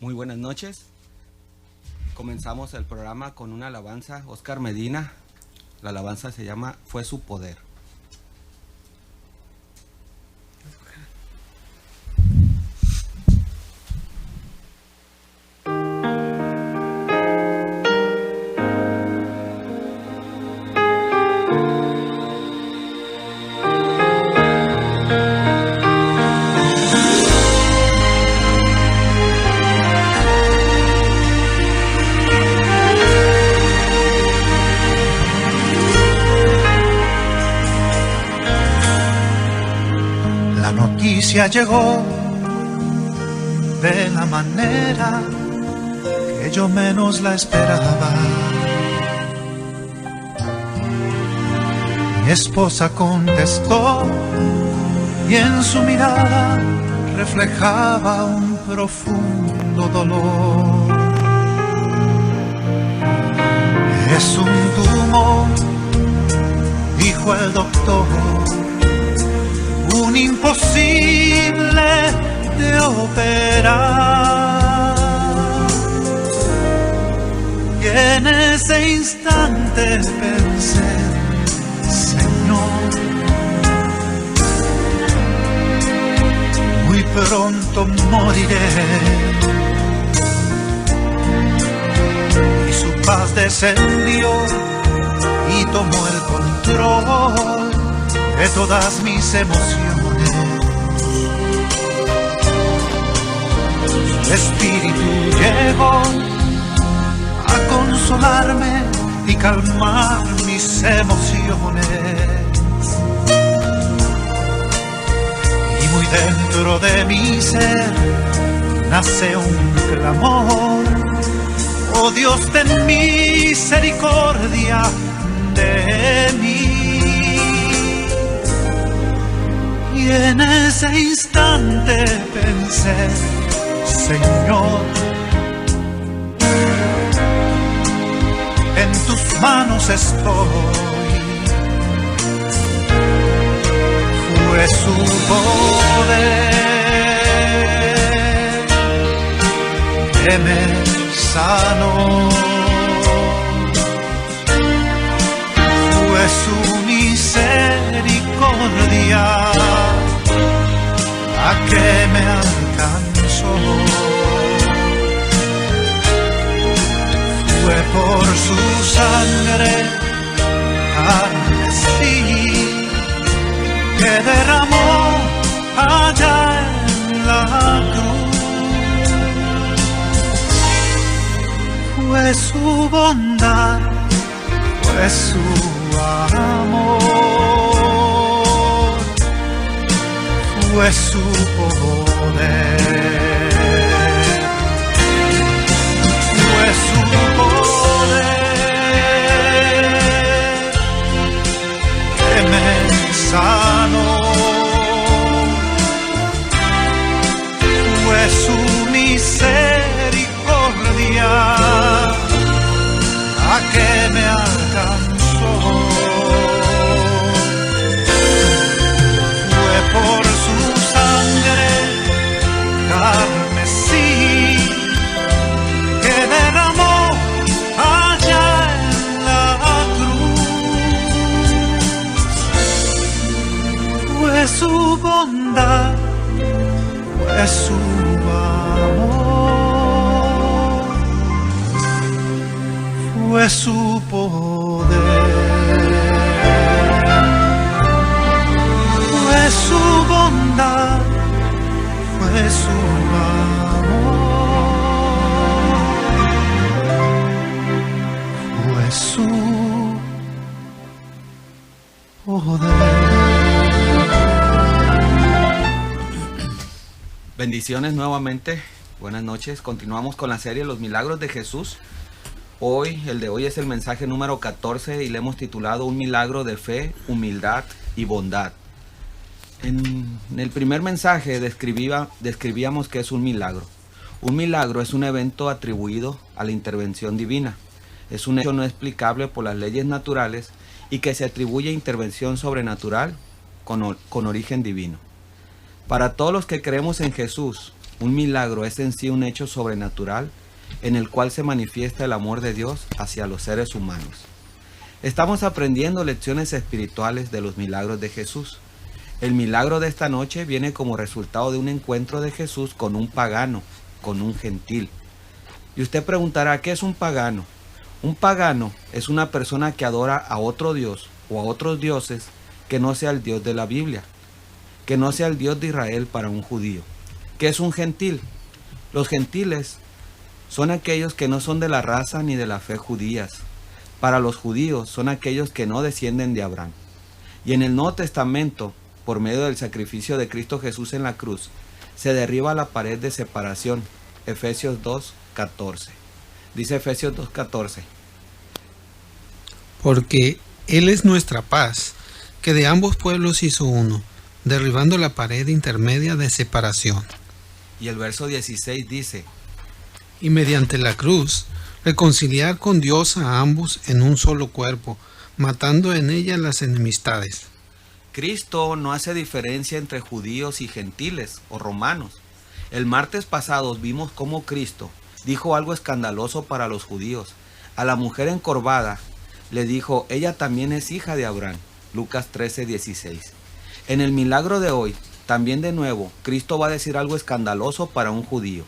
Muy buenas noches. Comenzamos el programa con una alabanza. Oscar Medina. La alabanza se llama Fue su poder. Llegó de la manera que yo menos la esperaba. Mi esposa contestó y en su mirada reflejaba un profundo dolor. Es un tumor, dijo el doctor, un imposible de operar. Y en ese instante pensé, Señor, muy pronto moriré. Y su paz descendió y tomó el control de todas mis emociones. El Espíritu llegó a consolarme y calmar mis emociones. Y muy dentro de mi ser nace un clamor: oh Dios, ten misericordia de mí. Y en ese instante pensé, Señor, en tus manos estoy. Fue su poder que me sanó. Fue su misericordia la que me alcanzó. Fue por su sangre carmesí que derramó allá en la cruz. Fue su bondad, fue su amor, fue su poder, fue su poder que me sanó, fue su misericordia la que me alcanzó. Fue por su sangre carmesí que derramó allá en la cruz. Fue su bondad, fue su amor, fue su poder. Fue su bondad, fue su amor, fue su poder. Bendiciones nuevamente. Buenas noches. Continuamos con la serie Los Milagros de Jesús. El de hoy es el mensaje número 14 y le hemos titulado Un milagro de fe, humildad y bondad. En el primer mensaje describíamos qué es un milagro. Un milagro es un evento atribuido a la intervención divina. Es un hecho no explicable por las leyes naturales y que se atribuye a intervención sobrenatural con origen divino. Para todos los que creemos en Jesús, Un milagro es en sí un hecho sobrenatural en el cual se manifiesta el amor de Dios hacia los seres humanos. Estamos aprendiendo lecciones espirituales de los milagros de Jesús. El milagro de esta noche viene como resultado de un encuentro de Jesús con un pagano, con un gentil. Y usted preguntará, ¿qué es un pagano? Un pagano es una persona que adora a otro Dios o a otros dioses que no sea el Dios de la Biblia, que no sea el Dios de Israel para un judío. ¿Qué es un gentil? Los gentiles son aquellos que no son de la raza ni de la fe judías. Para los judíos son aquellos que no descienden de Abraham. Y en el Nuevo Testamento, por medio del sacrificio de Cristo Jesús en la cruz, se derriba la pared de separación. Efesios 2:14. Dice Efesios 2:14. Porque Él es nuestra paz, que de ambos pueblos hizo uno, derribando la pared intermedia de separación. Y el verso 16 dice, y mediante la cruz, reconciliar con Dios a ambos en un solo cuerpo, matando en ella las enemistades. Cristo no hace diferencia entre judíos y gentiles o romanos. El martes pasado vimos cómo Cristo dijo algo escandaloso para los judíos. A la mujer encorvada le dijo, ella también es hija de Abraham. Lucas 13:16. En el milagro de hoy, también de nuevo, Cristo va a decir algo escandaloso para un judío.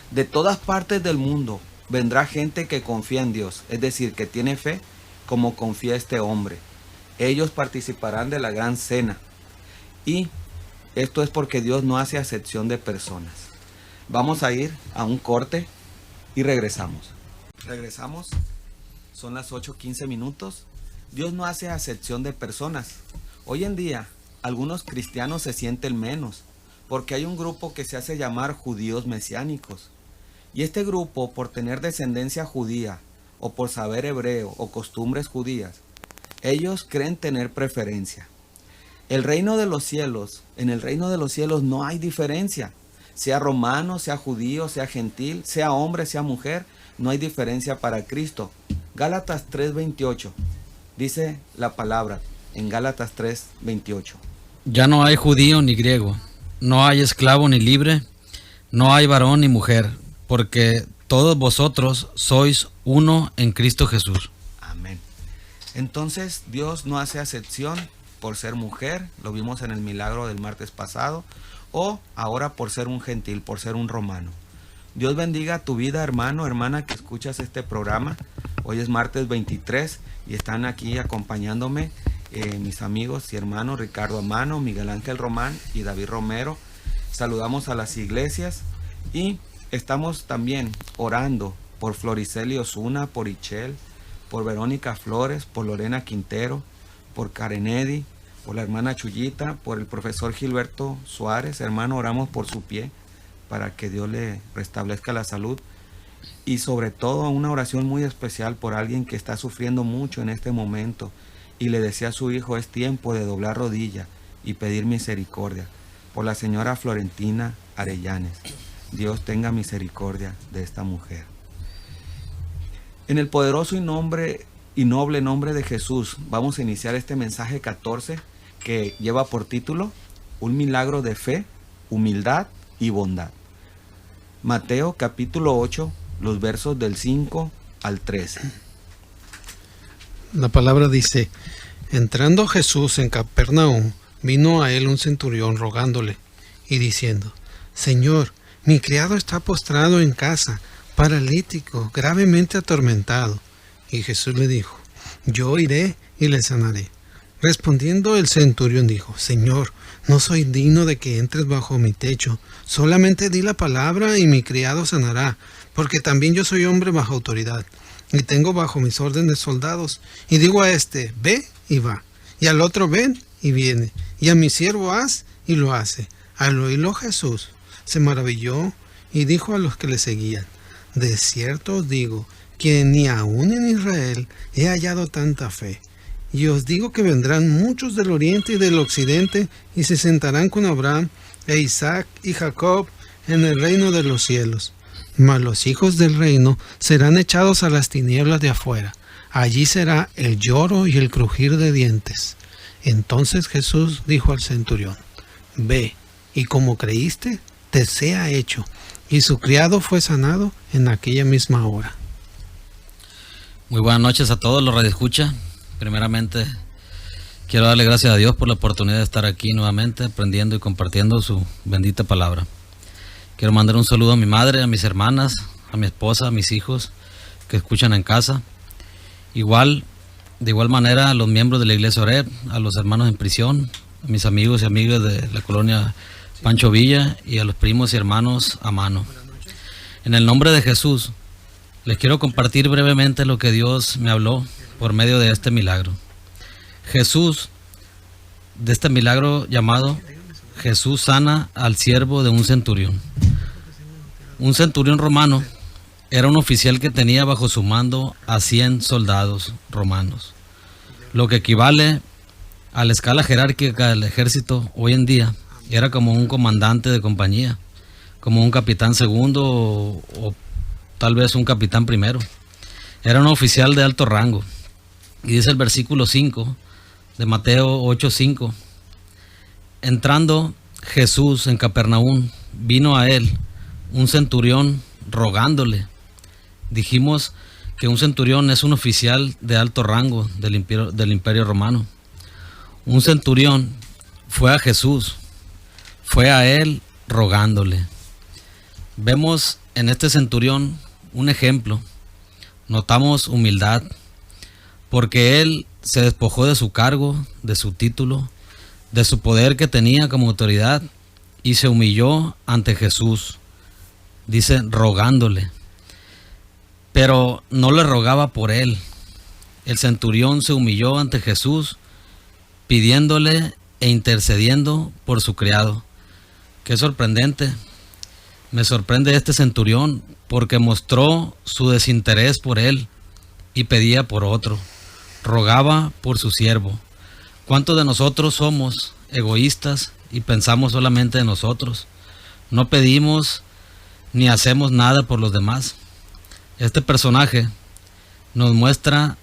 De todas partes del mundo vendrá gente que confía en Dios, es decir, que tiene fe como confía este hombre. Ellos participarán de la gran cena. Y esto es porque Dios no hace acepción de personas. Vamos a ir a un corte y regresamos. Son las 8:15 minutos. Dios no hace acepción de personas. Hoy en día, algunos cristianos se sienten menos, porque hay un grupo que se hace llamar judíos mesiánicos. Y este grupo, por tener descendencia judía, o por saber hebreo, o costumbres judías, ellos creen tener preferencia. En el reino de los cielos no hay diferencia. Sea romano, sea judío, sea gentil, sea hombre, sea mujer, no hay diferencia para Cristo. Gálatas 3:28, dice la palabra en Gálatas 3:28. Ya no hay judío ni griego, no hay esclavo ni libre, no hay varón ni mujer, porque todos vosotros sois uno en Cristo Jesús. Amén. Entonces Dios no hace acepción por ser mujer, lo vimos en el milagro del martes pasado, o ahora por ser un gentil, por ser un romano. Dios bendiga tu vida, hermano, hermana, que escuchas este programa. Hoy es martes 23 y están aquí acompañándome mis amigos y hermanos Ricardo Amano, Miguel Ángel Román y David Romero. Saludamos a las iglesias y estamos también orando por Floriceli Osuna, por Ichel, por Verónica Flores, por Lorena Quintero, por Karenedi, por la hermana Chuyita, por el profesor Gilberto Suárez. Hermano, oramos por su pie para que Dios le restablezca la salud. Y sobre todo una oración muy especial por alguien que está sufriendo mucho en este momento y le decía a su hijo, es tiempo de doblar rodilla y pedir misericordia. Por la señora Florentina Arellanes. Dios tenga misericordia de esta mujer. En el poderoso y noble nombre de Jesús, vamos a iniciar este mensaje 14 que lleva por título Un milagro de fe, humildad y bondad. Mateo capítulo 8, los versos del 5 al 13. La palabra dice, entrando Jesús en Capernaum, vino a él un centurión rogándole y diciendo, Señor, mi criado está postrado en casa, paralítico, gravemente atormentado. Y Jesús le dijo, yo iré y le sanaré. Respondiendo el centurión dijo, Señor, no soy digno de que entres bajo mi techo, solamente di la palabra y mi criado sanará, porque también yo soy hombre bajo autoridad, y tengo bajo mis órdenes soldados, y digo a este, ve y va, y al otro ven y viene, y a mi siervo haz y lo hace. Al oírlo Jesús se maravilló y dijo a los que le seguían, de cierto os digo que ni aun en Israel he hallado tanta fe. Y os digo que vendrán muchos del oriente y del occidente y se sentarán con Abraham e Isaac y Jacob en el reino de los cielos. Mas los hijos del reino serán echados a las tinieblas de afuera. Allí será el lloro y el crujir de dientes. Entonces Jesús dijo al centurión, ve, y como creíste, te sea hecho. Y su criado fue sanado en aquella misma hora. Muy buenas noches a todos los radioescuchas. Primeramente, quiero darle gracias a Dios por la oportunidad de estar aquí nuevamente, aprendiendo y compartiendo su bendita palabra. Quiero mandar un saludo a mi madre, a mis hermanas, a mi esposa, a mis hijos que escuchan en casa. De igual manera a los miembros de la Iglesia Oreb, a los hermanos en prisión, a mis amigos y amigas de la colonia Pancho Villa y a los primos y hermanos a mano. En el nombre de Jesús, les quiero compartir brevemente lo que Dios me habló por medio de este milagro. Jesús, de este milagro llamado, Jesús sana al siervo de un centurión. Un centurión romano era un oficial que tenía bajo su mando a 100 soldados romanos, lo que equivale a la escala jerárquica del ejército hoy en día. Era como un comandante de compañía, como un capitán segundo o tal vez un capitán primero. Era un oficial de alto rango. Y dice el versículo 5 de Mateo 8:5: entrando Jesús en Capernaum, vino a él un centurión rogándole. Dijimos que un centurión es un oficial de alto rango del imperio romano. Un centurión fue a Jesús, fue a él rogándole. Vemos en este centurión un ejemplo. Notamos humildad, porque él se despojó de su cargo, de su título, de su poder que tenía como autoridad, y se humilló ante Jesús. Dice rogándole, pero no le rogaba por él. El centurión se humilló ante Jesús, pidiéndole e intercediendo por su criado. Qué sorprendente. Me sorprende este centurión porque mostró su desinterés por él y pedía por otro. Rogaba por su siervo. ¿Cuántos de nosotros somos egoístas y pensamos solamente en nosotros? No pedimos ni hacemos nada por los demás. Este personaje nos muestra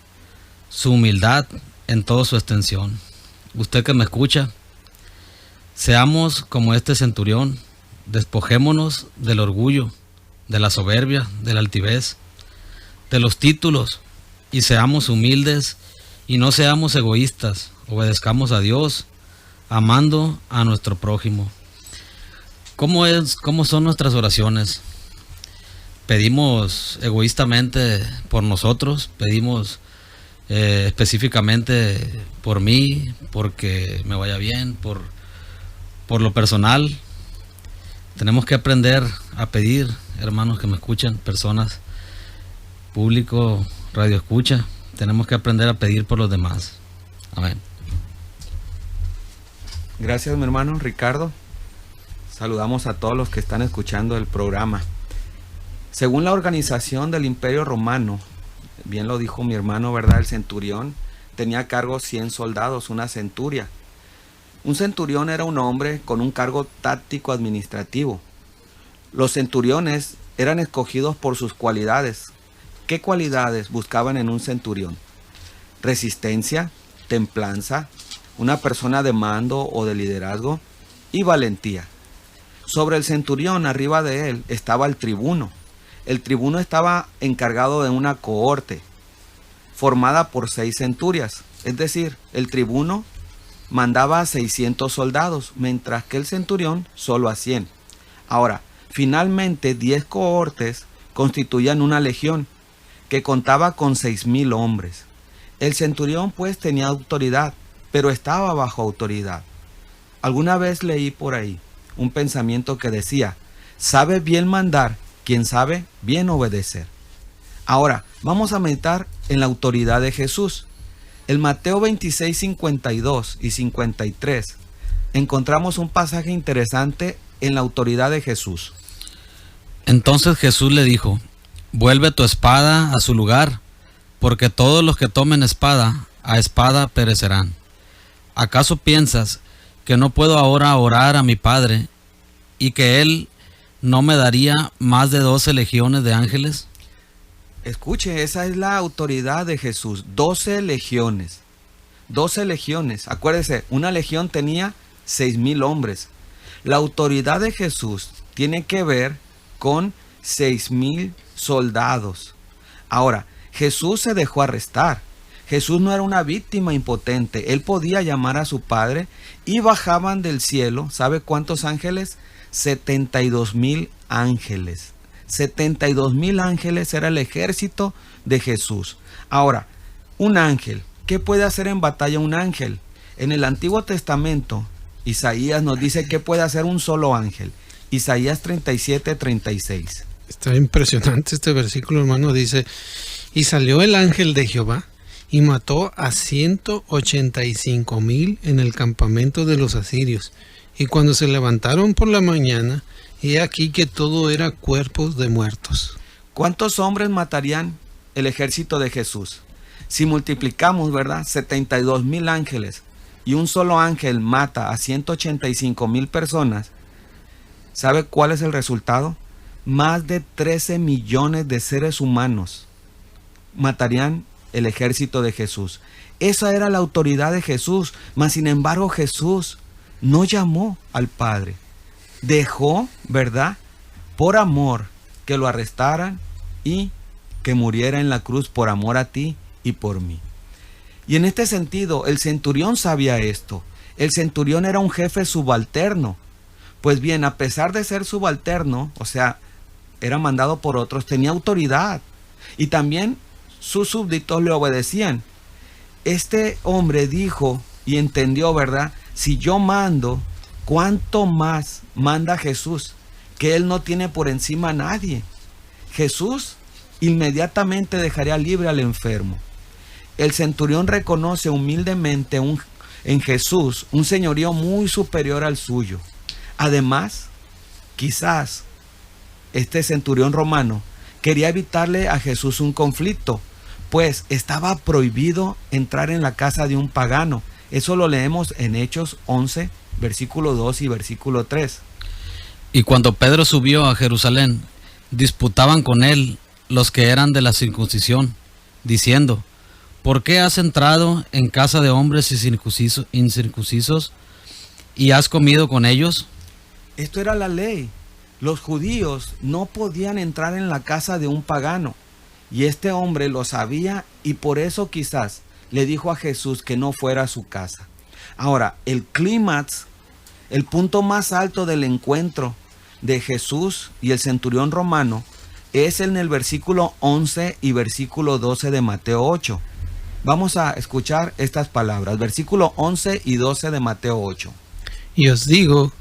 su humildad en toda su extensión. Usted que me escucha, seamos como este centurión. Despojémonos del orgullo, de la soberbia, de la altivez, de los títulos, y seamos humildes y no seamos egoístas. Obedezcamos a Dios, amando a nuestro prójimo. ¿Cómo son nuestras oraciones? Pedimos egoístamente por nosotros, pedimos específicamente por mí, porque me vaya bien, por lo personal. Tenemos que aprender a pedir, hermanos que me escuchan, personas, público, radio escucha. Tenemos que aprender a pedir por los demás. Amén. Gracias, mi hermano Ricardo. Saludamos a todos los que están escuchando el programa. Según la organización del Imperio Romano, bien lo dijo mi hermano, ¿verdad? El centurión tenía a cargo 100 soldados, una centuria. Un centurión era un hombre con un cargo táctico administrativo. Los centuriones eran escogidos por sus cualidades. ¿Qué cualidades buscaban en un centurión? Resistencia, templanza, una persona de mando o de liderazgo y valentía. Sobre el centurión, arriba de él, estaba el tribuno. El tribuno estaba encargado de una cohorte formada por 6 centurias. Es decir, el tribuno mandaba a 600 soldados, mientras que el centurión solo a 100. Ahora, finalmente 10 cohortes constituían una legión que contaba con 6,000 hombres. El centurión pues tenía autoridad, pero estaba bajo autoridad. Alguna vez leí por ahí un pensamiento que decía: sabe bien mandar quien sabe bien obedecer. Ahora, vamos a meditar en la autoridad de Jesús. En Mateo 26, 52 y 53 encontramos un pasaje interesante en la autoridad de Jesús. Entonces Jesús le dijo: vuelve tu espada a su lugar, porque todos los que tomen espada, a espada perecerán. ¿Acaso piensas que no puedo ahora orar a mi Padre y que Él no me daría más de 12 legiones de ángeles? Escuche, esa es la autoridad de Jesús. 12 legiones. 12 legiones. Acuérdese, una legión tenía 6,000 hombres. La autoridad de Jesús tiene que ver con 6,000 soldados. Ahora, Jesús se dejó arrestar. Jesús no era una víctima impotente. Él podía llamar a su Padre y bajaban del cielo. ¿Sabe cuántos ángeles? 72,000 ángeles. 72,000 ángeles era el ejército de Jesús. Ahora, un ángel. ¿Qué puede hacer en batalla un ángel? En el Antiguo Testamento, Isaías nos dice que puede hacer un solo ángel. Isaías 37:36. Está impresionante este versículo, hermano. Dice, y salió el ángel de Jehová y mató a 185,000 en el campamento de los asirios. Y cuando se levantaron por la mañana, he aquí que todo era cuerpos de muertos. ¿Cuántos hombres matarían el ejército de Jesús? Si multiplicamos, ¿verdad? 72,000 ángeles y un solo ángel mata a 185,000 personas, ¿sabe cuál es el resultado? Más de 13 millones de seres humanos matarían el ejército de Jesús. Esa era la autoridad de Jesús, mas sin embargo Jesús no llamó al Padre. Dejó, ¿verdad?, por amor que lo arrestaran y que muriera en la cruz por amor a ti y por mí. Y en este sentido, el centurión sabía esto. El centurión era un jefe subalterno. Pues bien, a pesar de ser subalterno, o sea, era mandado por otros, tenía autoridad. Y también sus súbditos le obedecían. Este hombre dijo y entendió, ¿verdad? Si yo mando, ¿cuánto más manda Jesús? Que él no tiene por encima a nadie. Jesús inmediatamente dejaría libre al enfermo. El centurión reconoce humildemente en Jesús un señorío muy superior al suyo. Además, quizás este centurión romano quería evitarle a Jesús un conflicto, pues estaba prohibido entrar en la casa de un pagano. Eso lo leemos en Hechos 11, versículo 2 y versículo 3. Y cuando Pedro subió a Jerusalén, disputaban con él los que eran de la circuncisión, diciendo, ¿por qué has entrado en casa de hombres incircuncisos y has comido con ellos? Esto era la ley. Los judíos no podían entrar en la casa de un pagano. Y este hombre lo sabía y por eso quizás le dijo a Jesús que no fuera a su casa. Ahora, el clímax, el punto más alto del encuentro de Jesús y el centurión romano es en el versículo 11 y versículo 12 de Mateo 8. Vamos a escuchar estas palabras, versículo 11 y 12 de Mateo 8. Y os digo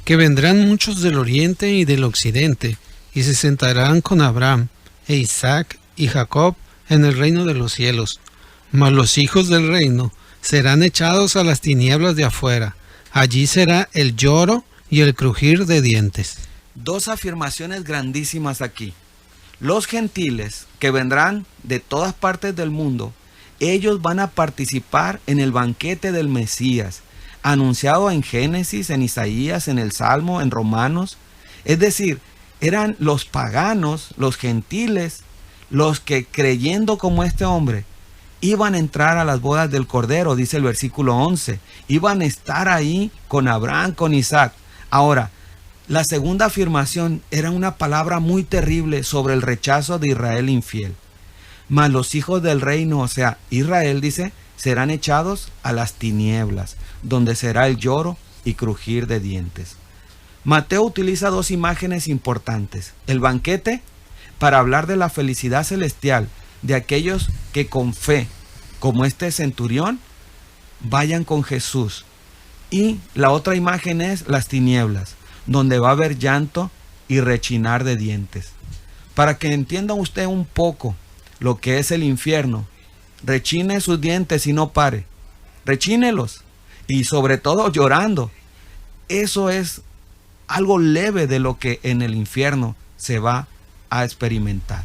que vendrán muchos del oriente y del occidente, y se sentarán con Abraham, e Isaac y Jacob en el reino de los cielos. Mas los hijos del reino serán echados a las tinieblas de afuera. Allí será el lloro y el crujir de dientes. Dos afirmaciones grandísimas aquí. Los gentiles que vendrán de todas partes del mundo, ellos van a participar en el banquete del Mesías, anunciado en Génesis, en Isaías, en el Salmo, en Romanos. Es decir, eran los paganos, los gentiles, los que creyendo como este hombre, iban a entrar a las bodas del Cordero, dice el versículo 11. Iban a estar ahí con Abraham, con Isaac. Ahora, la segunda afirmación era una palabra muy terrible sobre el rechazo de Israel infiel. Mas los hijos del reino, o sea, Israel, dice, serán echados a las tinieblas, donde será el lloro y crujir de dientes. Mateo utiliza dos imágenes importantes. El banquete para hablar de la felicidad celestial de aquellos que con fe, como este centurión, vayan con Jesús. Y la otra imagen es las tinieblas, donde va a haber llanto y rechinar de dientes. Para que entienda usted un poco lo que es el infierno, rechine sus dientes y no pare. Rechínelos. Y sobre todo llorando. Eso es algo leve de lo que en el infierno se va a experimentar.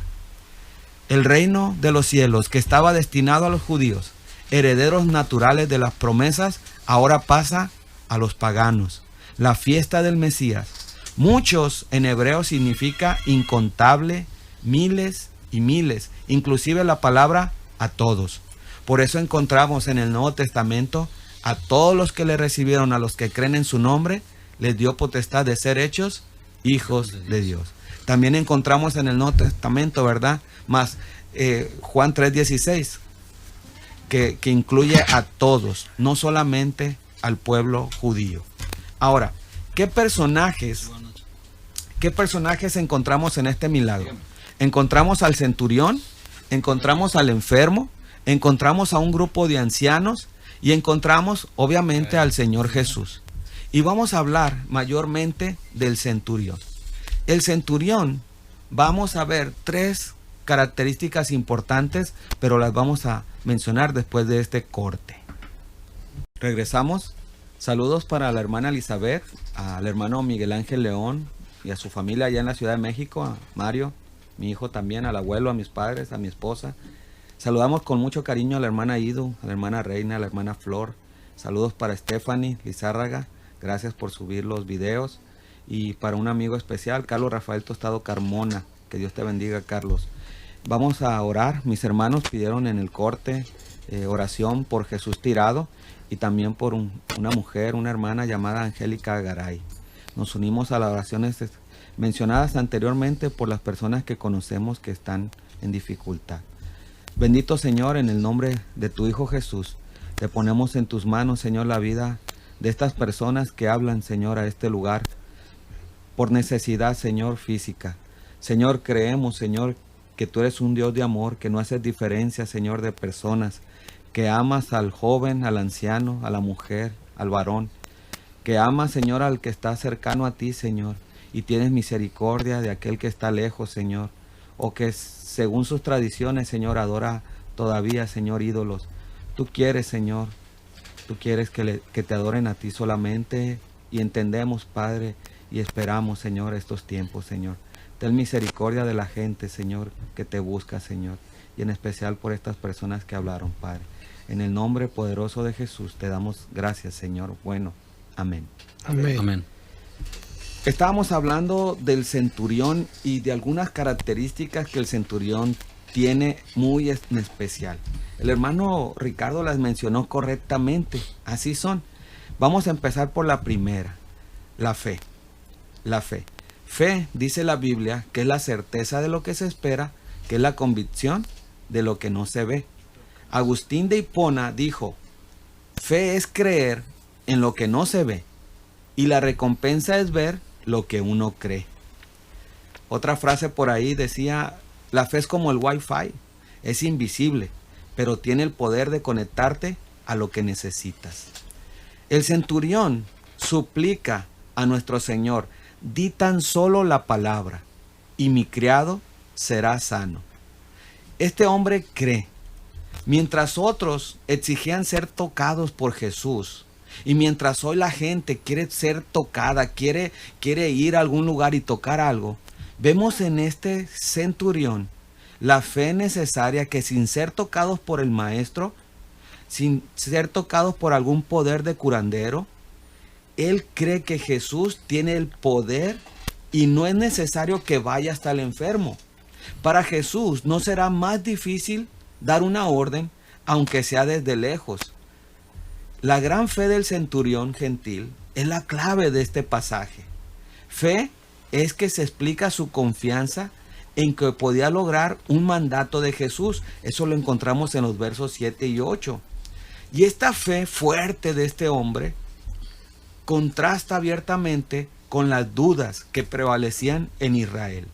El reino de los cielos, que estaba destinado a los judíos, herederos naturales de las promesas, ahora pasa a los paganos. La fiesta del Mesías. Muchos en hebreo significa incontable, miles y miles, inclusive la palabra a todos. Por eso encontramos en el Nuevo Testamento a todos los que le recibieron, a los que creen en su nombre, les dio potestad de ser hechos hijos de Dios. También encontramos en el Nuevo Testamento, ¿verdad? Más Juan 3:16, que incluye a todos, no solamente al pueblo judío. Ahora, ¿qué personajes encontramos en este milagro? Encontramos al centurión, encontramos al enfermo, encontramos a un grupo de ancianos y encontramos obviamente al Señor Jesús. Y vamos a hablar mayormente del centurión. El centurión, vamos a ver 3 características importantes, pero las vamos a mencionar después de este corte. Regresamos. Saludos para la hermana Elizabeth, al hermano Miguel Ángel León y a su familia allá en la Ciudad de México, a Mario, mi hijo también, al abuelo, a mis padres, a mi esposa. Saludamos con mucho cariño a la hermana Ido, a la hermana Reina, a la hermana Flor. Saludos para Stephanie Lizárraga, gracias por subir los videos. Y para un amigo especial, Carlos Rafael Tostado Carmona, que Dios te bendiga, Carlos. Vamos a orar. Mis hermanos pidieron en el corte oración por Jesús Tirado y también por una mujer, una hermana llamada Angélica Garay. Nos unimos a las oraciones mencionadas anteriormente por las personas que conocemos que están en dificultad. Bendito Señor, en el nombre de tu Hijo Jesús, te ponemos en tus manos, Señor, la vida de estas personas que hablan, Señor, a este lugar por necesidad, Señor, física. Señor, creemos, Señor, que tú eres un Dios de amor, que no haces diferencia, Señor, de personas, que amas al joven, al anciano, a la mujer, al varón, que amas, Señor, al que está cercano a ti, Señor, y tienes misericordia de aquel que está lejos, Señor, o que según sus tradiciones, Señor, adora todavía, Señor, ídolos. Tú quieres, Señor, tú quieres que te adoren a ti solamente, y entendemos, Padre, y esperamos, Señor, estos tiempos, Señor. Ten misericordia de la gente, Señor, que te busca, Señor, y en especial por estas personas que hablaron, Padre. En el nombre poderoso de Jesús te damos gracias, Señor. Bueno, amén. Amén. Amén. Estábamos hablando del centurión y de algunas características que el centurión tiene muy en especial. El hermano Ricardo las mencionó correctamente, así son. Vamos a empezar por la primera, la fe. La fe. Fe, dice la Biblia, que es la certeza de lo que se espera, que es la convicción de lo que no se ve. Agustín de Hipona dijo, fe es creer en lo que no se ve y la recompensa es ver lo que uno cree. Otra frase por ahí decía, la fe es como el Wi-Fi, es invisible, pero tiene el poder de conectarte a lo que necesitas. El centurión suplica a nuestro Señor, di tan solo la palabra y mi criado será sano. Este hombre cree. Mientras otros exigían ser tocados por Jesús, y mientras hoy la gente quiere ser tocada, quiere ir a algún lugar y tocar algo, vemos en este centurión la fe necesaria que sin ser tocados por el maestro, sin ser tocados por algún poder de curandero, él cree que Jesús tiene el poder y no es necesario que vaya hasta el enfermo. Para Jesús no será más difícil dar una orden, aunque sea desde lejos. La gran fe del centurión gentil es la clave de este pasaje. Fe es que se explica su confianza en que podía lograr un mandato de Jesús. Eso lo encontramos en los versos 7 y 8. Y esta fe fuerte de este hombre contrasta abiertamente con las dudas que prevalecían en Israel.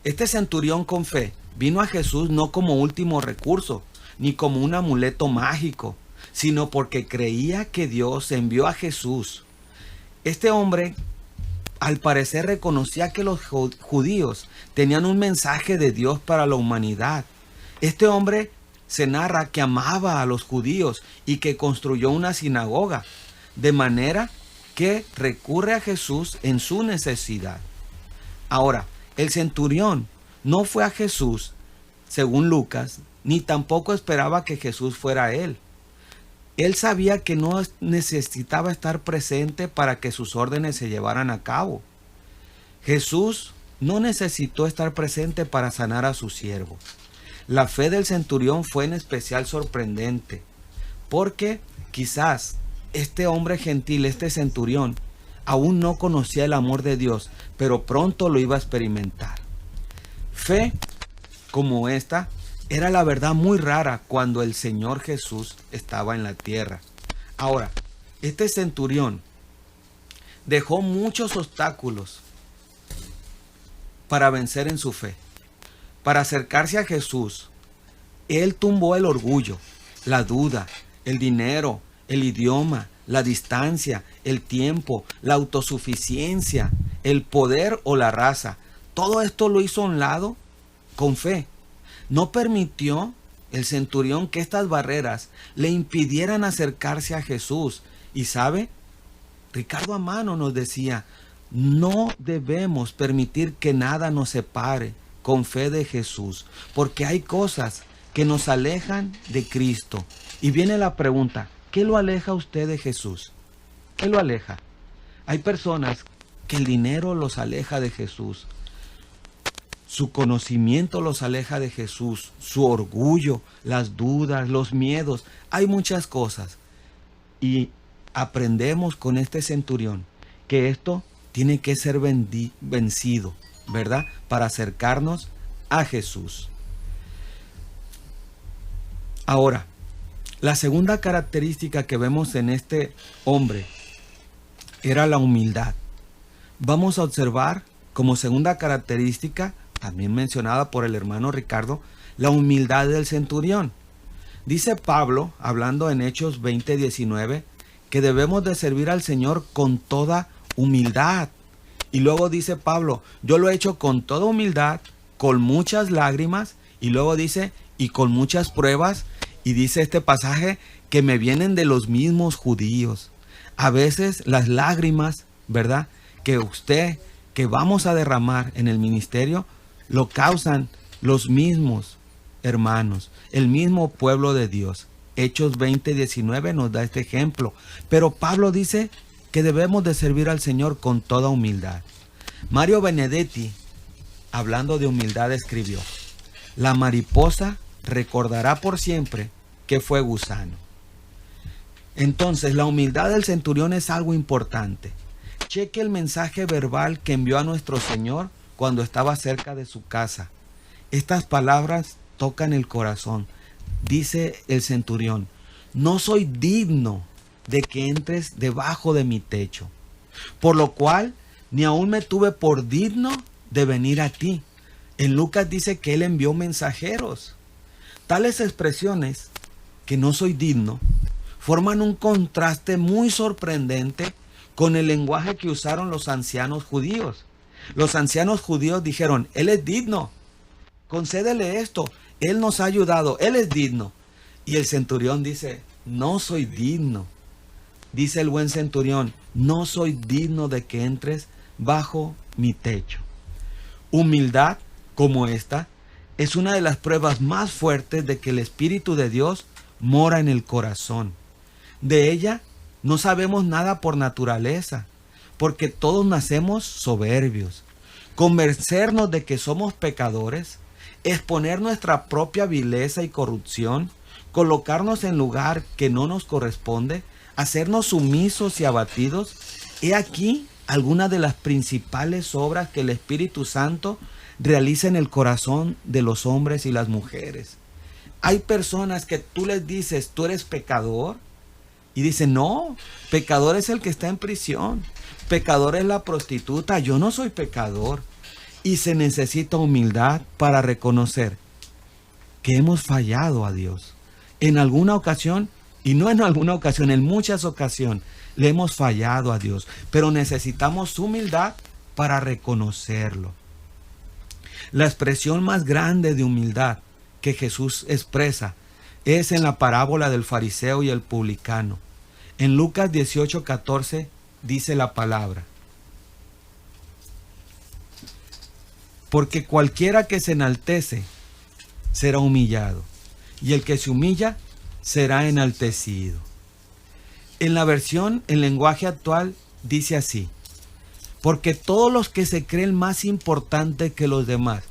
Este centurión con fe vino a Jesús no como último recurso, ni como un amuleto mágico, sino porque creía que Dios envió a Jesús. Este hombre, al parecer, reconocía que los judíos tenían un mensaje de Dios para la humanidad. Este hombre se narra que amaba a los judíos y que construyó una sinagoga, de manera que recurre a Jesús en su necesidad. Ahora, el centurión no fue a Jesús, según Lucas, ni tampoco esperaba que Jesús fuera a él. Él sabía que no necesitaba estar presente para que sus órdenes se llevaran a cabo. Jesús no necesitó estar presente para sanar a su siervo. La fe del centurión fue en especial sorprendente, porque quizás este hombre gentil, este centurión, aún no conocía el amor de Dios, pero pronto lo iba a experimentar. Fe como esta era la verdad muy rara cuando el Señor Jesús estaba en la tierra. Ahora, este centurión dejó muchos obstáculos para vencer en su fe. Para acercarse a Jesús, él tumbó el orgullo, la duda, el dinero, el idioma, la distancia, el tiempo, la autosuficiencia, el poder o la raza. Todo esto lo hizo a un lado con fe. No permitió el centurión que estas barreras le impidieran acercarse a Jesús. Y ¿sabe? Ricardo Amano nos decía, no debemos permitir que nada nos separe con fe de Jesús, porque hay cosas que nos alejan de Cristo. Y viene la pregunta, ¿qué lo aleja a usted de Jesús? ¿Qué lo aleja? Hay personas que el dinero los aleja de Jesús, su conocimiento los aleja de Jesús, su orgullo, las dudas, los miedos, hay muchas cosas. Y aprendemos con este centurión que esto tiene que ser vencido, ¿verdad? Para acercarnos a Jesús. Ahora, la segunda característica que vemos en este hombre era la humildad. Vamos a observar como segunda característica, también mencionada por el hermano Ricardo, la humildad del centurión. Dice Pablo, hablando en Hechos 20:19, que debemos de servir al Señor con toda humildad. Y luego dice Pablo, yo lo he hecho con toda humildad, con muchas lágrimas, y luego dice, y con muchas pruebas, y dice este pasaje, que me vienen de los mismos judíos. A veces las lágrimas, ¿verdad?, que vamos a derramar en el ministerio, lo causan los mismos hermanos, el mismo pueblo de Dios. Hechos 20:19 nos da este ejemplo. Pero Pablo dice que debemos de servir al Señor con toda humildad. Mario Benedetti, hablando de humildad, escribió, la mariposa recordará por siempre que fue gusano. Entonces, la humildad del centurión es algo importante. Cheque el mensaje verbal que envió a nuestro Señor cuando estaba cerca de su casa. Estas palabras tocan el corazón. Dice el centurión, no soy digno de que entres debajo de mi techo, por lo cual ni aún me tuve por digno de venir a ti. En Lucas dice que él envió mensajeros. Tales expresiones, que no soy digno, forman un contraste muy sorprendente con el lenguaje que usaron los ancianos judíos. Los ancianos judíos dijeron, él es digno, concédele esto, él nos ha ayudado, él es digno. Y el centurión dice, no soy digno. Dice el buen centurión, no soy digno de que entres bajo mi techo. Humildad como esta es una de las pruebas más fuertes de que el Espíritu de Dios mora en el corazón. De ella no sabemos nada por naturaleza, porque todos nacemos soberbios. Convencernos de que somos pecadores, exponer nuestra propia vileza y corrupción, colocarnos en lugar que no nos corresponde, hacernos sumisos y abatidos, he aquí algunas de las principales obras que el Espíritu Santo realiza en el corazón de los hombres y las mujeres. Hay personas que tú les dices, tú eres pecador, y dicen, no, pecador es el que está en prisión, pecador es la prostituta, yo no soy pecador. Y se necesita humildad para reconocer que hemos fallado a Dios. En alguna ocasión, y no en alguna ocasión, en muchas ocasiones, le hemos fallado a Dios. Pero necesitamos humildad para reconocerlo. La expresión más grande de humildad que Jesús expresa es en la parábola del fariseo y el publicano. En Lucas 18:14 dice la palabra, porque cualquiera que se enaltece será humillado, y el que se humilla será enaltecido. En la versión en lenguaje actual dice así, porque todos los que se creen más importantes que los demás,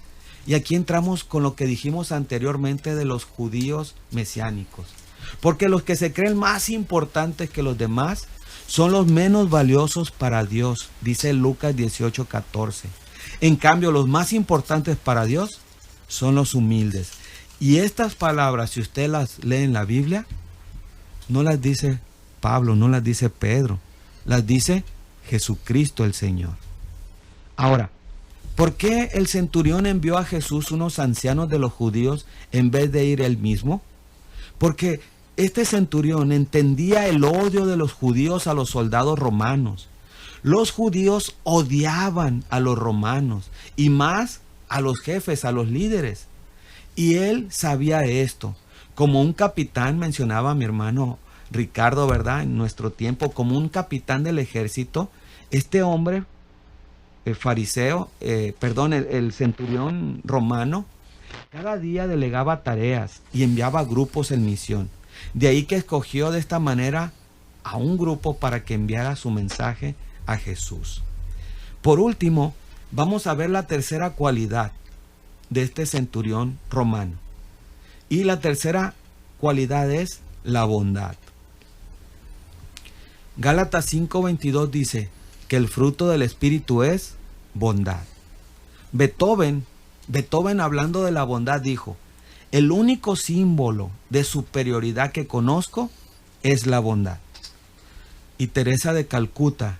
y aquí entramos con lo que dijimos anteriormente de los judíos mesiánicos, porque los que se creen más importantes que los demás son los menos valiosos para Dios, dice Lucas 18:14. En cambio, los más importantes para Dios son los humildes. Y estas palabras, si usted las lee en la Biblia, no las dice Pablo, no las dice Pedro, las dice Jesucristo el Señor. Ahora, ¿por qué el centurión envió a Jesús unos ancianos de los judíos en vez de ir él mismo? Porque este centurión entendía el odio de los judíos a los soldados romanos. Los judíos odiaban a los romanos y más a los jefes, a los líderes. Y él sabía esto. Como un capitán, mencionaba mi hermano Ricardo, ¿verdad? En nuestro tiempo, como un capitán del ejército, este hombre, el centurión romano, cada día delegaba tareas y enviaba grupos en misión. De ahí que escogió de esta manera a un grupo para que enviara su mensaje a Jesús. Por último, vamos a ver la tercera cualidad de este centurión romano. Y la tercera cualidad es la bondad. Gálatas 5:22 dice que el fruto del Espíritu es bondad. Beethoven, hablando de la bondad, dijo: el único símbolo de superioridad que conozco es la bondad. Y Teresa de Calcuta,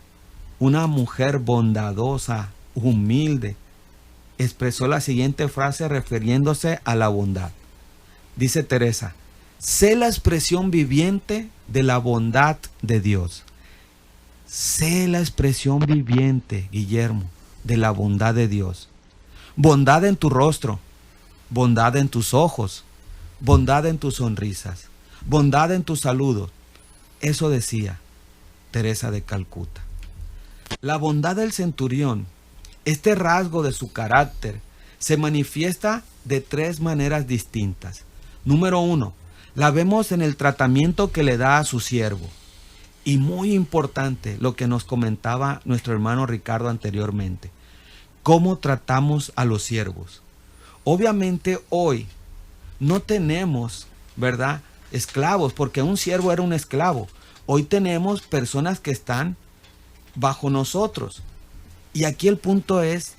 una mujer bondadosa, humilde, expresó la siguiente frase refiriéndose a la bondad. Dice Teresa: sé la expresión viviente de la bondad de Dios. Sé la expresión viviente, Guillermo, de la bondad de Dios. Bondad en tu rostro, bondad en tus ojos, bondad en tus sonrisas, bondad en tus saludos. Eso decía Teresa de Calcuta. La bondad del centurión, este rasgo de su carácter, se manifiesta de tres maneras distintas. Número 1, la vemos en el tratamiento que le da a su siervo. Y muy importante lo que nos comentaba nuestro hermano Ricardo anteriormente. ¿Cómo tratamos a los siervos? Obviamente hoy no tenemos, ¿verdad?, esclavos, porque un siervo era un esclavo. Hoy tenemos personas que están bajo nosotros. Y aquí el punto es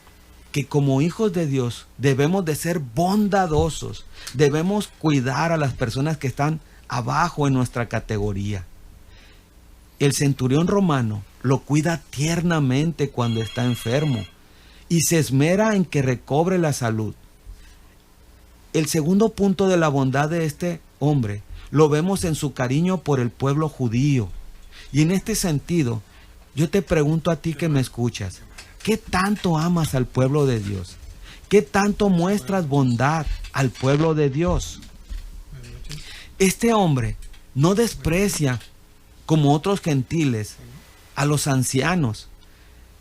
que como hijos de Dios debemos de ser bondadosos. Debemos cuidar a las personas que están abajo en nuestra categoría. El centurión romano lo cuida tiernamente cuando está enfermo y se esmera en que recobre la salud. El segundo punto de la bondad de este hombre lo vemos en su cariño por el pueblo judío. Y en este sentido, yo te pregunto a ti que me escuchas, ¿qué tanto amas al pueblo de Dios? ¿Qué tanto muestras bondad al pueblo de Dios? Este hombre no desprecia, como otros gentiles, a los ancianos.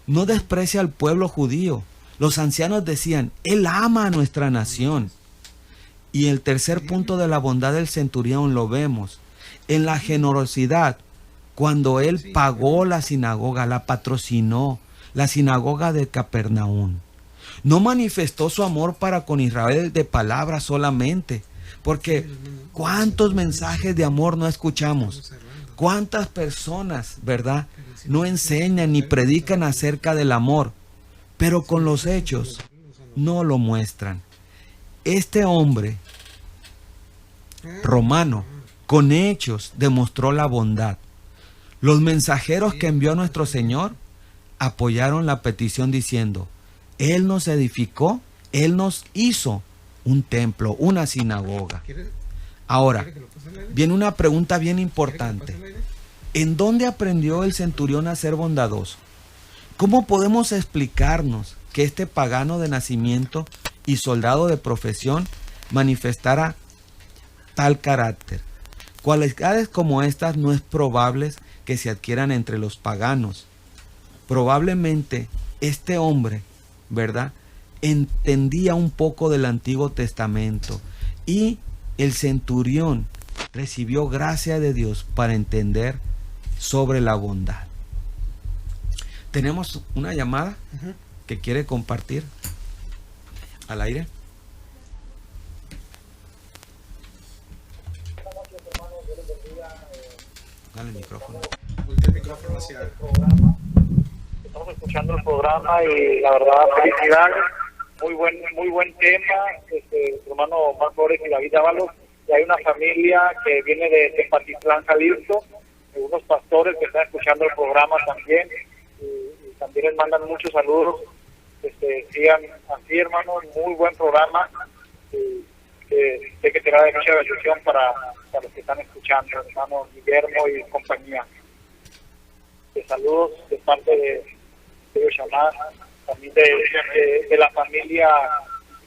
No desprecia al pueblo judío. Los ancianos decían: él ama a nuestra nación. Y el tercer punto de la bondad del centurión lo vemos en la generosidad, cuando él pagó la sinagoga, la patrocinó, la sinagoga de Capernaum. No manifestó su amor para con Israel de palabras solamente, porque ¿cuántos mensajes de amor no escuchamos? ¿Cuántas personas, verdad, no enseñan ni predican acerca del amor, pero con los hechos no lo muestran? Este hombre romano, con hechos, demostró la bondad. Los mensajeros que envió nuestro Señor apoyaron la petición diciendo: Él nos edificó, Él nos hizo un templo, una sinagoga. Ahora, viene una pregunta bien importante. ¿En dónde aprendió el centurión a ser bondadoso? ¿Cómo podemos explicarnos que este pagano de nacimiento y soldado de profesión manifestara tal carácter? Cualidades como estas no es probable que se adquieran entre los paganos. Probablemente este hombre, ¿verdad?, entendía un poco del Antiguo Testamento y el centurión recibió gracia de Dios para entender sobre la bondad. Tenemos una llamada que quiere compartir al aire. Dale el micrófono. Estamos escuchando el programa y la verdad, felicidades. Muy buen tema, hermano Marc Flores y David Ábalos. Y hay una familia que viene de Tepatitlán, Jalisco, unos pastores que están escuchando el programa también, y también les mandan muchos saludos. Sigan así, hermanos, muy buen programa, y sé que será de mucha bendición para los que están escuchando, hermano Guillermo y compañía. Saludos de parte de Yoshamá, también de la familia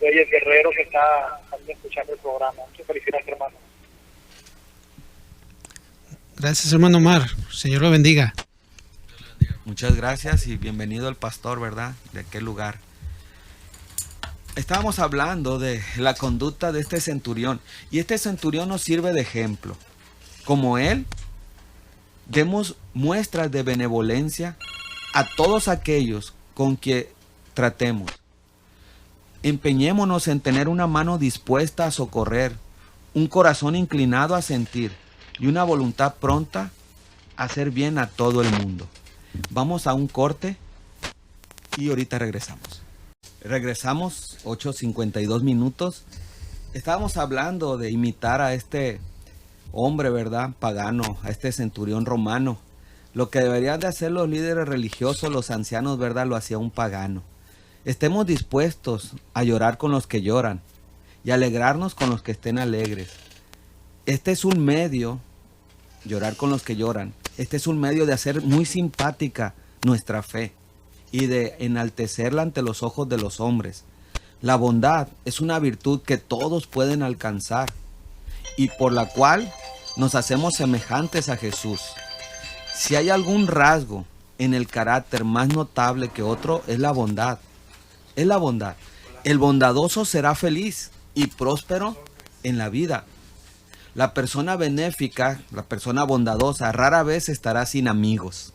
Reyes Guerrero que está también escuchando el programa. Muchas felicidades, hermano. Gracias, hermano Omar. Señor lo bendiga. Muchas gracias y bienvenido el pastor, ¿verdad? De aquel lugar. Estábamos hablando de la conducta de este centurión, y este centurión nos sirve de ejemplo. Como él, demos muestras de benevolencia a todos aquellos con que tratemos. Empeñémonos en tener una mano dispuesta a socorrer, un corazón inclinado a sentir y una voluntad pronta a hacer bien a todo el mundo. Vamos a un corte y ahorita regresamos. Regresamos, 8:52 minutos. Estábamos hablando de imitar a este hombre, ¿verdad? Pagano, a este centurión romano. Lo que deberían de hacer los líderes religiosos, los ancianos, ¿verdad? Lo hacía un pagano. Estemos dispuestos a llorar con los que lloran y alegrarnos con los que estén alegres. Este es un medio, llorar con los que lloran, este es un medio de hacer muy simpática nuestra fe y de enaltecerla ante los ojos de los hombres. La bondad es una virtud que todos pueden alcanzar y por la cual nos hacemos semejantes a Jesús. Si hay algún rasgo en el carácter más notable que otro, es la bondad. Es la bondad. El bondadoso será feliz y próspero en la vida. La persona benéfica, la persona bondadosa, rara vez estará sin amigos.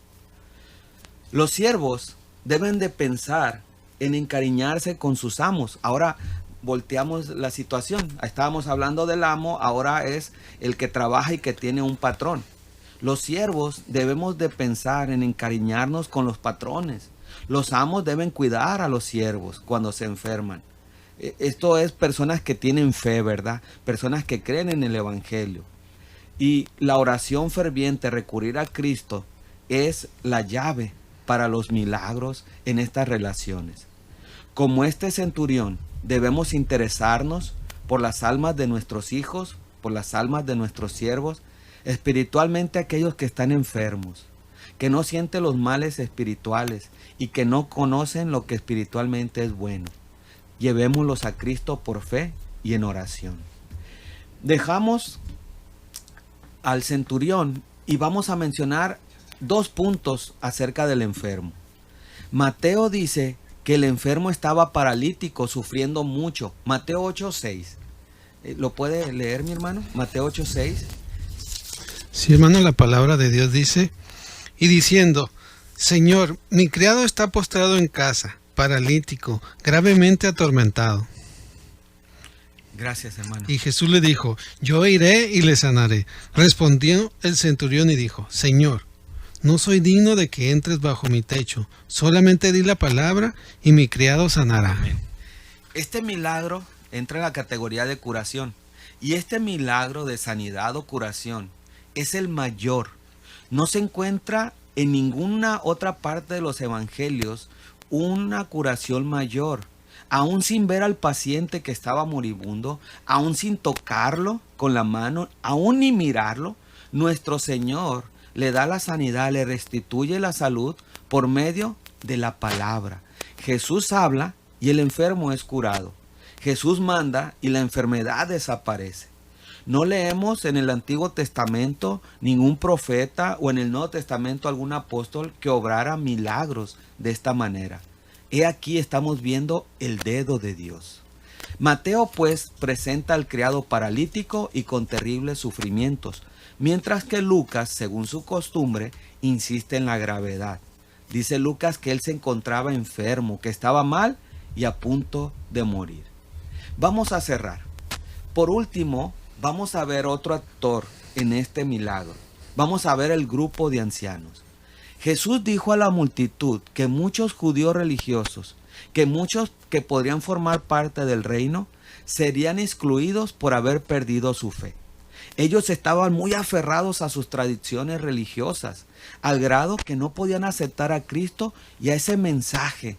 Los siervos deben de pensar en encariñarse con sus amos. Ahora volteamos la situación. Estábamos hablando del amo, ahora es el que trabaja y que tiene un patrón. Los siervos debemos de pensar en encariñarnos con los patrones. Los amos deben cuidar a los siervos cuando se enferman. Esto es personas que tienen fe, ¿verdad? Personas que creen en el Evangelio. Y la oración ferviente, recurrir a Cristo, es la llave para los milagros en estas relaciones. Como este centurión, debemos interesarnos por las almas de nuestros hijos, por las almas de nuestros siervos, espiritualmente aquellos que están enfermos, que no sienten los males espirituales y que no conocen lo que espiritualmente es bueno. Llevémoslos a Cristo por fe y en oración. Dejamos al centurión y vamos a mencionar 2 puntos acerca del enfermo. Mateo dice que el enfermo estaba paralítico, sufriendo mucho. Mateo 8:6. ¿Lo puede leer, mi hermano? Mateo 8:6. Sí, hermano, la palabra de Dios dice, y diciendo, Señor, mi criado está postrado en casa, paralítico, gravemente atormentado. Gracias, hermano. Y Jesús le dijo, yo iré y le sanaré. Respondió el centurión y dijo, Señor, no soy digno de que entres bajo mi techo, solamente di la palabra y mi criado sanará. Amén. Este milagro entra en la categoría de curación, y este milagro de sanidad o curación es el mayor. No se encuentra en ninguna otra parte de los evangelios una curación mayor. Aún sin ver al paciente que estaba moribundo, aún sin tocarlo con la mano, aún ni mirarlo, nuestro Señor le da la sanidad, le restituye la salud por medio de la palabra. Jesús habla y el enfermo es curado. Jesús manda y la enfermedad desaparece. No leemos en el Antiguo Testamento ningún profeta o en el Nuevo Testamento algún apóstol que obrara milagros de esta manera. He aquí estamos viendo el dedo de Dios. Mateo pues presenta al criado paralítico y con terribles sufrimientos, mientras que Lucas, según su costumbre, insiste en la gravedad. Dice Lucas que él se encontraba enfermo, que estaba mal y a punto de morir. Vamos a cerrar. Por último, vamos a ver otro actor en este milagro. vamos a ver el grupo de ancianos. Jesús dijo a la multitud que muchos judíos religiosos, que muchos que podrían formar parte del reino, serían excluidos por haber perdido su fe. Ellos estaban muy aferrados a sus tradiciones religiosas, al grado que no podían aceptar a Cristo y a ese mensaje,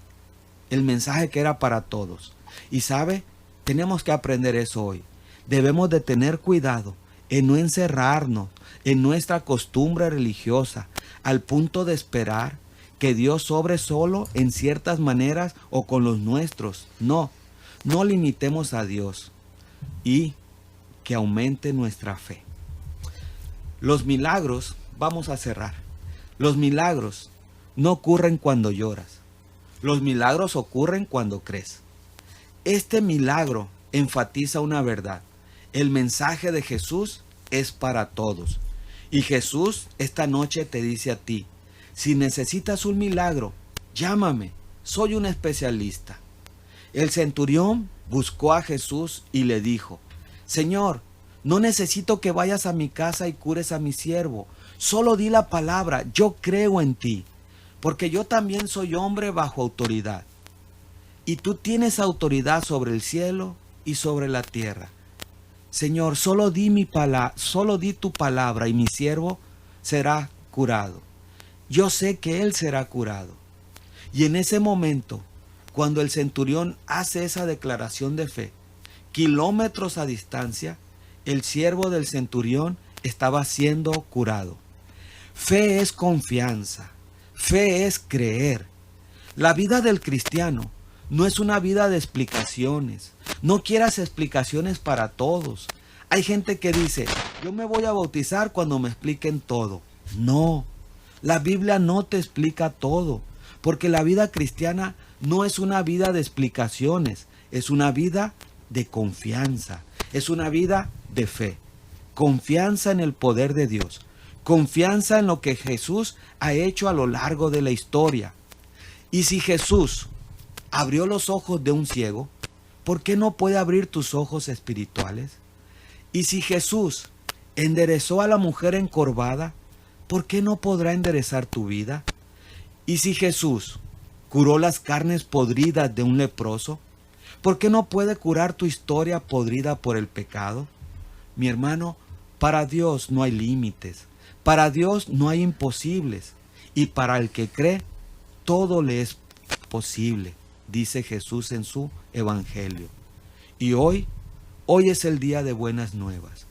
el mensaje que era para todos. Y sabe, tenemos que aprender eso hoy. Debemos de tener cuidado en no encerrarnos en nuestra costumbre religiosa, al punto de esperar que Dios obre solo en ciertas maneras o con los nuestros. No limitemos a Dios y que aumente nuestra fe. Los milagros, vamos a cerrar. Los milagros no ocurren cuando lloras. Los milagros ocurren cuando crees. Este milagro enfatiza una verdad. El mensaje de Jesús es para todos. Y Jesús esta noche te dice a ti, si necesitas un milagro, llámame, soy un especialista. El centurión buscó a Jesús y le dijo, Señor, no necesito que vayas a mi casa y cures a mi siervo, solo di la palabra, yo creo en ti, porque yo también soy hombre bajo autoridad. Y tú tienes autoridad sobre el cielo y sobre la tierra. Señor, solo di tu palabra y mi siervo será curado. Yo sé que él será curado. Y en ese momento, cuando el centurión hace esa declaración de fe, kilómetros a distancia, el siervo del centurión estaba siendo curado. Fe es confianza, fe es creer. La vida del cristiano no es una vida de explicaciones. No quieras explicaciones para todos. Hay gente que dice, yo me voy a bautizar cuando me expliquen todo. No, la Biblia no te explica todo, porque la vida cristiana no es una vida de explicaciones, es una vida de confianza, es una vida de fe. Confianza en el poder de Dios, confianza en lo que Jesús ha hecho a lo largo de la historia. Y si Jesús abrió los ojos de un ciego, ¿por qué no puede abrir tus ojos espirituales? Y si Jesús enderezó a la mujer encorvada, ¿por qué no podrá enderezar tu vida? Y si Jesús curó las carnes podridas de un leproso, ¿por qué no puede curar tu historia podrida por el pecado? Mi hermano, para Dios no hay límites, para Dios no hay imposibles, y para el que cree, todo le es posible, dice Jesús en su Evangelio. Y hoy es el día de buenas nuevas.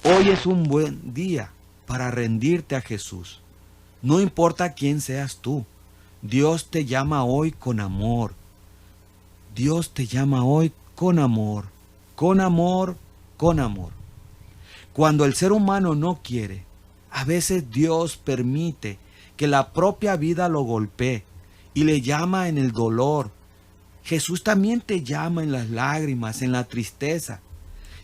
Hoy es un buen día para rendirte a Jesús. No importa quién seas tú, Dios te llama hoy con amor. Dios te llama hoy con amor, con amor, con amor. Cuando el ser humano no quiere, a veces Dios permite que la propia vida lo golpee y le llama en el dolor. Jesús también te llama en las lágrimas, en la tristeza.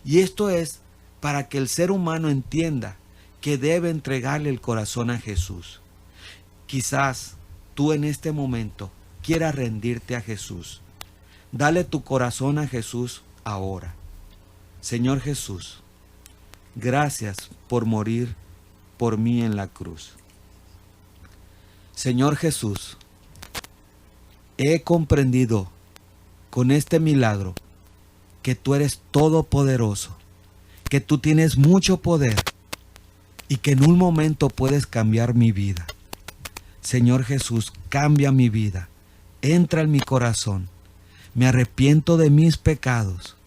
Y esto es para que el ser humano entienda que debe entregarle el corazón a Jesús. Quizás tú en este momento quieras rendirte a Jesús. Dale tu corazón a Jesús ahora. Señor Jesús, gracias por morir por mí en la cruz. Señor Jesús, he comprendido con este milagro que tú eres todopoderoso, que tú tienes mucho poder y que en un momento puedes cambiar mi vida. Señor Jesús, cambia mi vida, entra en mi corazón, me arrepiento de mis pecados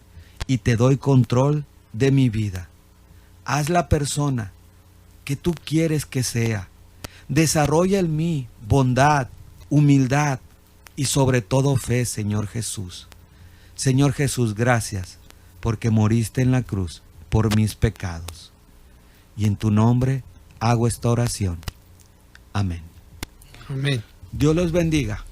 y te doy control de mi vida. Haz la persona que tú quieres que sea. Desarrolla en mí bondad, humildad y sobre todo fe, Señor Jesús. Señor Jesús, gracias porque moriste en la cruz por mis pecados. Y en tu nombre hago esta oración. Amén. Amén. Dios los bendiga.